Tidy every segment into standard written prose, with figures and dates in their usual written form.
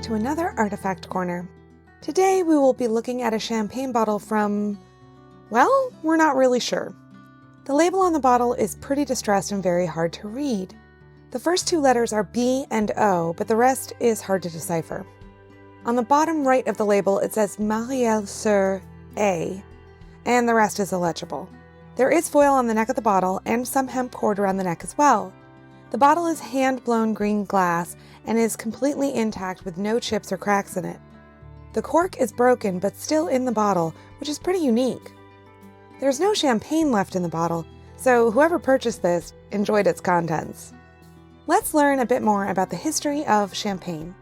to another Artifact Corner. Today we will be looking at a champagne bottle from, well, we're not really sure. The label on the bottle is pretty distressed and very hard to read. The first two letters are B and O, but the rest is hard to decipher. On the bottom right of the label it says Mareuil Sur A, and the rest is illegible. There is foil on the neck of the bottle and some hemp cord around the neck as well. The bottle is hand-blown green glass and is completely intact with no chips or cracks in it. The cork is broken but still in the bottle, which is pretty unique. There's no champagne left in the bottle, so whoever purchased this enjoyed its contents. Let's learn a bit more about the history of champagne.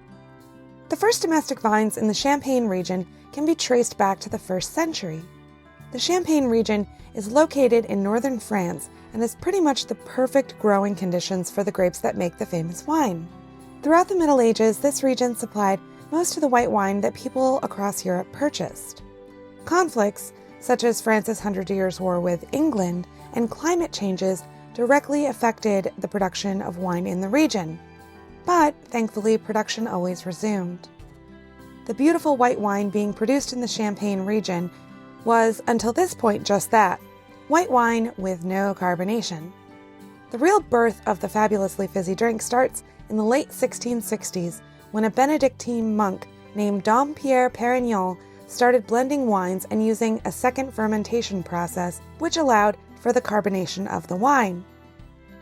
The first domestic vines in the Champagne region can be traced back to the 1st century. The Champagne region is located in northern France and is pretty much the perfect growing conditions for the grapes that make the famous wine. Throughout the Middle Ages, this region supplied most of the white wine that people across Europe purchased. Conflicts, such as France's 100 Years' War with England, and climate changes directly affected the production of wine in the region. But, thankfully, production always resumed. The beautiful white wine being produced in the Champagne region was, until this point, just that, white wine with no carbonation. The real birth of the fabulously fizzy drink starts in the late 1660s when a Benedictine monk named Dom Pierre Perignon started blending wines and using a second fermentation process which allowed for the carbonation of the wine.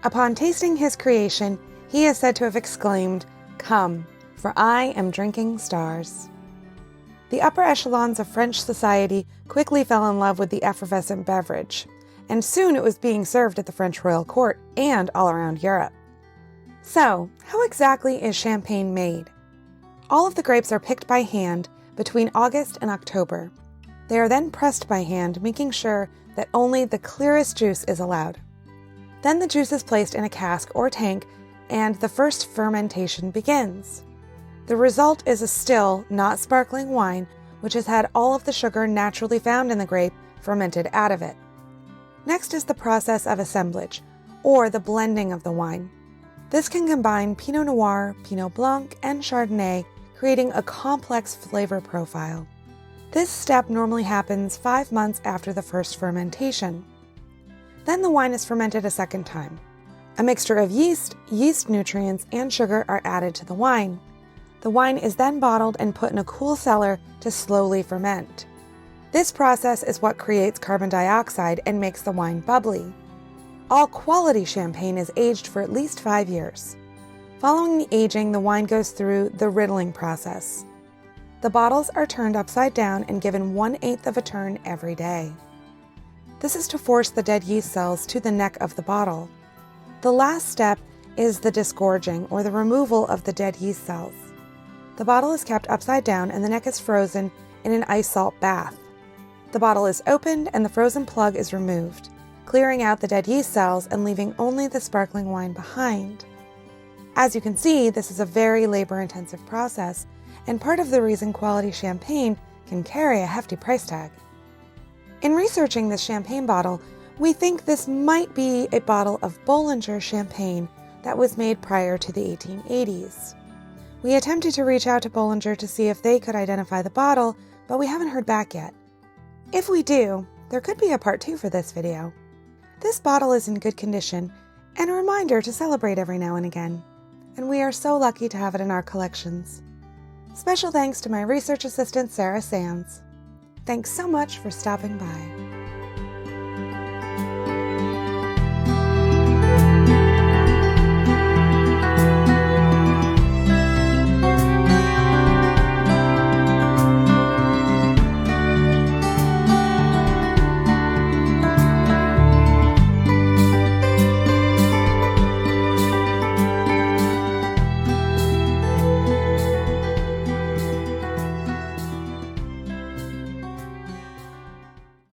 Upon tasting his creation, he is said to have exclaimed, "Come, for I am drinking stars." The upper echelons of French society quickly fell in love with the effervescent beverage, and soon it was being served at the French royal court and all around Europe. So, how exactly is champagne made? All of the grapes are picked by hand between August and October. They are then pressed by hand, making sure that only the clearest juice is allowed. Then the juice is placed in a cask or tank, and the first fermentation begins. The result is a still, not sparkling wine, which has had all of the sugar naturally found in the grape fermented out of it. Next is the process of assemblage, or the blending of the wine. This can combine Pinot Noir, Pinot Blanc, and Chardonnay, creating a complex flavor profile. This step normally happens 5 months after the first fermentation. Then the wine is fermented a second time. A mixture of yeast, yeast nutrients, and sugar are added to the wine. The wine is then bottled and put in a cool cellar to slowly ferment. This process is what creates carbon dioxide and makes the wine bubbly. All quality champagne is aged for at least 5 years. Following the aging, the wine goes through the riddling process. The bottles are turned upside down and given 1/8 of a turn every day. This is to force the dead yeast cells to the neck of the bottle. The last step is the disgorging, or the removal of the dead yeast cells. The bottle is kept upside down and the neck is frozen in an ice salt bath. The bottle is opened and the frozen plug is removed, clearing out the dead yeast cells and leaving only the sparkling wine behind. As you can see, this is a very labor-intensive process, and part of the reason quality champagne can carry a hefty price tag. In researching this champagne bottle, we think this might be a bottle of Bollinger champagne that was made prior to the 1880s. We attempted to reach out to Bollinger to see if they could identify the bottle, but we haven't heard back yet. If we do, there could be a part 2 for this video. This bottle is in good condition, and a reminder to celebrate every now and again, and we are so lucky to have it in our collections. Special thanks to my research assistant, Sarah Sands. Thanks so much for stopping by.